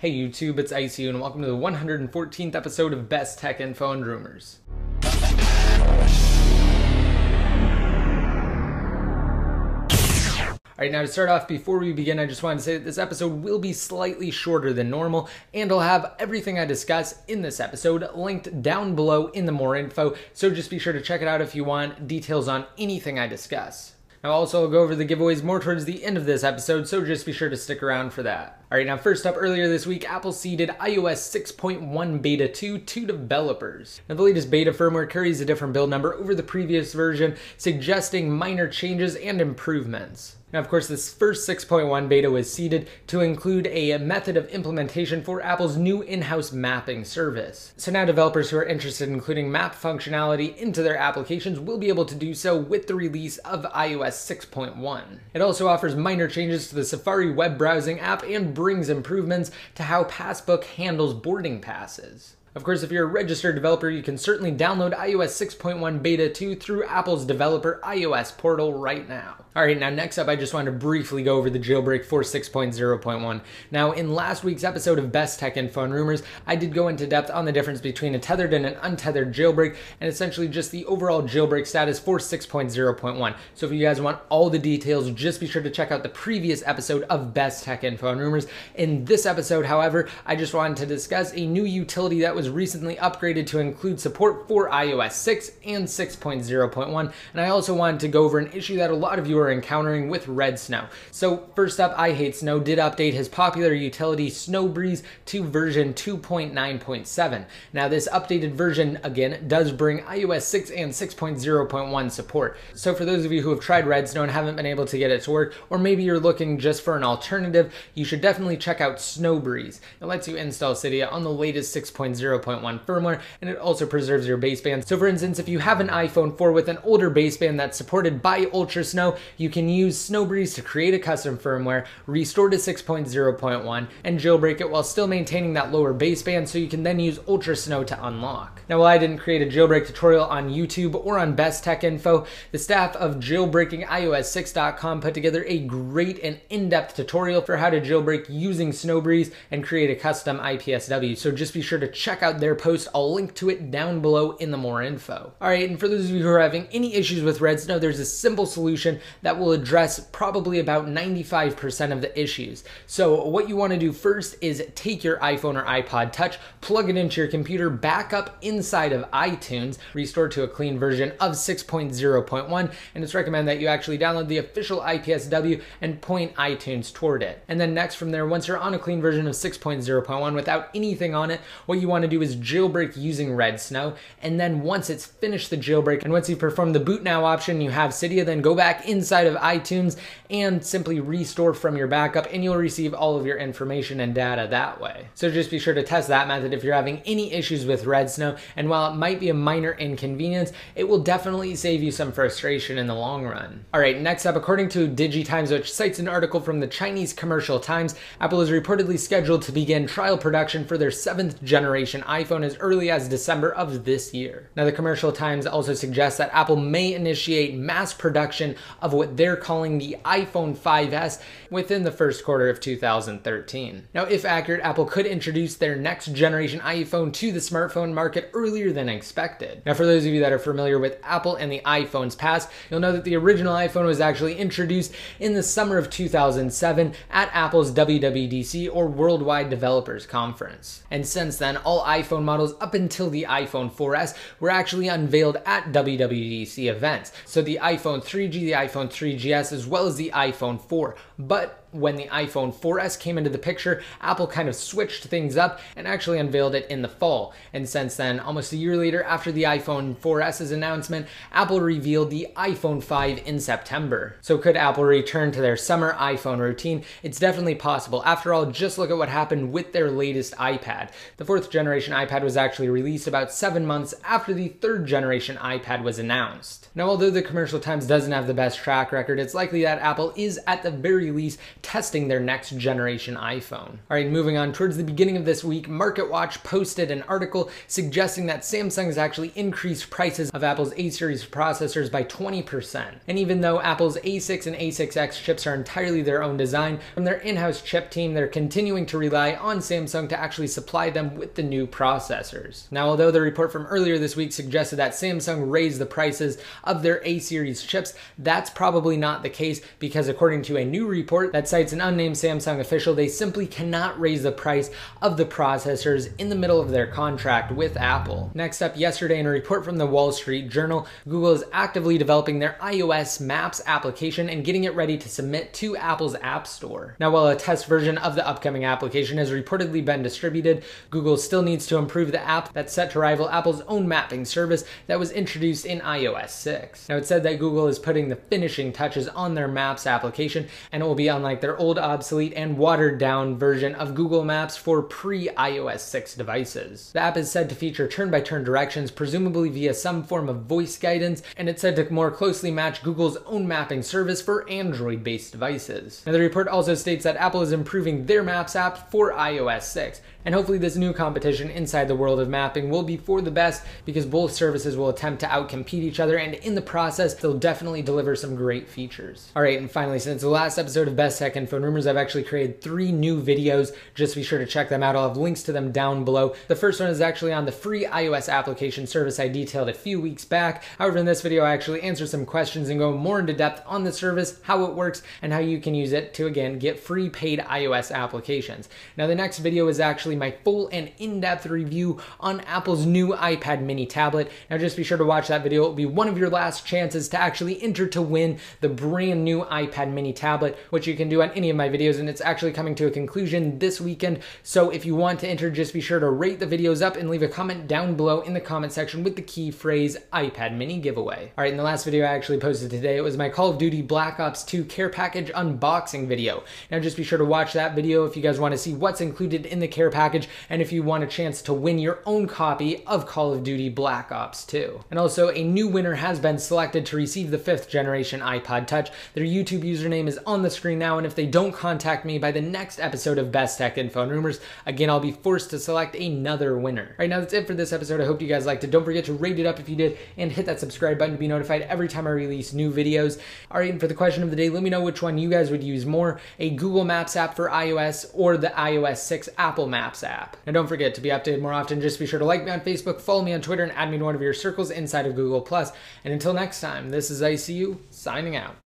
Hey YouTube, it's ICU and welcome to the 114th episode of Best Tech Info and Rumors. Alright, now to start off, before we begin, I just wanted to say that this episode will be slightly shorter than normal, and I'll have everything I discuss in this episode linked down below in the more info, so just be sure to check it out if you want details on anything I discuss. Now also, I'll go over the giveaways more towards the end of this episode, so just be sure to stick around for that. Alright, now first up, earlier this week, Apple seeded iOS 6.1 Beta 2 to developers. Now the latest beta firmware carries a different build number over the previous version, suggesting minor changes and improvements. Now, of course, this first 6.1 beta was seeded to include a method of implementation for Apple's new in-house mapping service. So now developers who are interested in including map functionality into their applications will be able to do so with the release of iOS 6.1. It also offers minor changes to the Safari web browsing app and brings improvements to how Passbook handles boarding passes. Of course, if you're a registered developer, you can certainly download iOS 6.1 Beta 2 through Apple's developer iOS portal right now. Alright, now next up, I just wanted to briefly go over the jailbreak for 6.0.1. Now, in last week's episode of Best Tech Info and Rumors, I did go into depth on the difference between a tethered and an untethered jailbreak, and essentially just the overall jailbreak status for 6.0.1. So if you guys want all the details, just be sure to check out the previous episode of Best Tech Info and Rumors. In this episode, however, I just wanted to discuss a new utility that was recently upgraded to include support for iOS 6 and 6.0.1, and I also wanted to go over an issue that a lot of you are encountering with Redsnow. So first up, iHateSnow did update his popular utility Snowbreeze to version 2.9.7. Now this updated version, again, does bring iOS 6 and 6.0.1 support. So for those of you who have tried Redsnow and haven't been able to get it to work, or maybe you're looking just for an alternative, you should definitely check out Snowbreeze. It lets you install Cydia on the latest 6.0.1 firmware, and it also preserves your baseband. So for instance, if you have an iPhone 4 with an older baseband that's supported by UltraSnow, you can use Snowbreeze to create a custom firmware, restore to 6.0.1, and jailbreak it while still maintaining that lower baseband, so you can then use UltraSnow to unlock. Now, while I didn't create a jailbreak tutorial on YouTube or on Best Tech Info, the staff of jailbreakingios6.com put together a great and in-depth tutorial for how to jailbreak using Snowbreeze and create a custom IPSW. So just be sure to check out their post. I'll link to it down below in the more info. Alright, and for those of you who are having any issues with Redsnow, there's a simple solution that will address probably about 95% of the issues. So what you want to do first is take your iPhone or iPod Touch, plug it into your computer, back up inside of iTunes, restore to a clean version of 6.0.1, and it's recommended that you actually download the official IPSW and point iTunes toward it. And then next from there, once you're on a clean version of 6.0.1 without anything on it, what you want to do is jailbreak using Redsnow, and then once it's finished the jailbreak and once you've performed the boot now option, you have Cydia, then go back inside of iTunes and simply restore from your backup, and you'll receive all of your information and data that way. So just be sure to test that method if you're having any issues with Redsnow, and while it might be a minor inconvenience, it will definitely save you some frustration in the long run. Alright, next up, according to DigiTimes, which cites an article from the Chinese Commercial Times, Apple is reportedly scheduled to begin trial production for their 7th generation iPhone as early as December of this year. Now the Commercial Times also suggests that Apple may initiate mass production of what they're calling the iPhone 5S within the first quarter of 2013. Now if accurate, Apple could introduce their next generation iPhone to the smartphone market earlier than expected. Now for those of you that are familiar with Apple and the iPhone's past, you'll know that the original iPhone was actually introduced in the summer of 2007 at Apple's WWDC, or Worldwide Developers Conference. And since then, all iPhone models up until the iPhone 4S were actually unveiled at WWDC events. So the iPhone 3G, the iPhone 3GS, as well as the iPhone 4. But when the iPhone 4S came into the picture, Apple kind of switched things up and actually unveiled it in the fall. And since then, almost a year later after the iPhone 4S's announcement, Apple revealed the iPhone 5 in September. So could Apple return to their summer iPhone routine? It's definitely possible. After all, just look at what happened with their latest iPad. The 4th generation iPad was actually released about 7 months after the 3rd generation iPad was announced. Now, although the Commercial Times doesn't have the best track record, it's likely that Apple is at the very least testing their next generation iPhone. All right, moving on, towards the beginning of this week, MarketWatch posted an article suggesting that Samsung has actually increased prices of Apple's A series processors by 20%. And even though Apple's A6 and A6X chips are entirely their own design, from their in-house chip team, they're continuing to rely on Samsung to actually supply them with the new processors. Now, although the report from earlier this week suggested that Samsung raised the prices of their A series chips, that's probably not the case, because according to a new report that cites an unnamed Samsung official, they simply cannot raise the price of the processors in the middle of their contract with Apple. Next up, yesterday in a report from the Wall Street Journal, Google is actively developing their iOS Maps application and getting it ready to submit to Apple's App Store. Now, while a test version of the upcoming application has reportedly been distributed, Google still needs to improve the app that's set to rival Apple's own mapping service that was introduced in iOS 6. Now, it's said that Google is putting the finishing touches on their Maps application, and it will be unlike their old, obsolete, and watered-down version of Google Maps for pre-iOS 6 devices. The app is said to feature turn-by-turn directions, presumably via some form of voice guidance, and it's said to more closely match Google's own mapping service for Android-based devices. Now, the report also states that Apple is improving their Maps app for iOS 6, and hopefully this new competition inside the world of mapping will be for the best, because both services will attempt to outcompete each other, and in the process, they'll definitely deliver some great features. All right, and finally, since the last episode of Best Tech Info and Rumors, I've actually created 3 new videos. Just be sure to check them out. I'll have links to them down below. The first one is actually on the free iOS application service I detailed a few weeks back. However, in this video, I actually answer some questions and go more into depth on the service, how it works, and how you can use it to, again, get free paid iOS applications. Now, the next video is actually my full and in-depth review on Apple's new iPad mini tablet. Now, just be sure to watch that video. It will be one of your last chances to actually enter to win the brand new iPad mini tablet, which you can do on any of my videos, and it's actually coming to a conclusion this weekend. So if you want to enter, just be sure to rate the videos up and leave a comment down below in the comment section with the key phrase iPad mini giveaway. All right, in the last video I actually posted today, it was my Call of Duty Black Ops 2 care package unboxing video. Now, just be sure to watch that video if you guys want to see what's included in the care package, and if you want a chance to win your own copy of Call of Duty Black Ops 2. And also, a new winner has been selected to receive the 5th generation iPod Touch. Their YouTube username is on the screen now, and if they don't contact me by the next episode of Best Tech Info and Rumors, again, I'll be forced to select another winner. All right, now that's it for this episode. I hope you guys liked it. Don't forget to rate it up if you did, and hit that subscribe button to be notified every time I release new videos. All right, and for the question of the day, let me know which one you guys would use more, a Google Maps app for iOS or the iOS 6 Apple Maps app. Now, don't forget to be updated more often. Just be sure to like me on Facebook, follow me on Twitter, and add me to one of your circles inside of Google+. And until next time, this is ICU, signing out.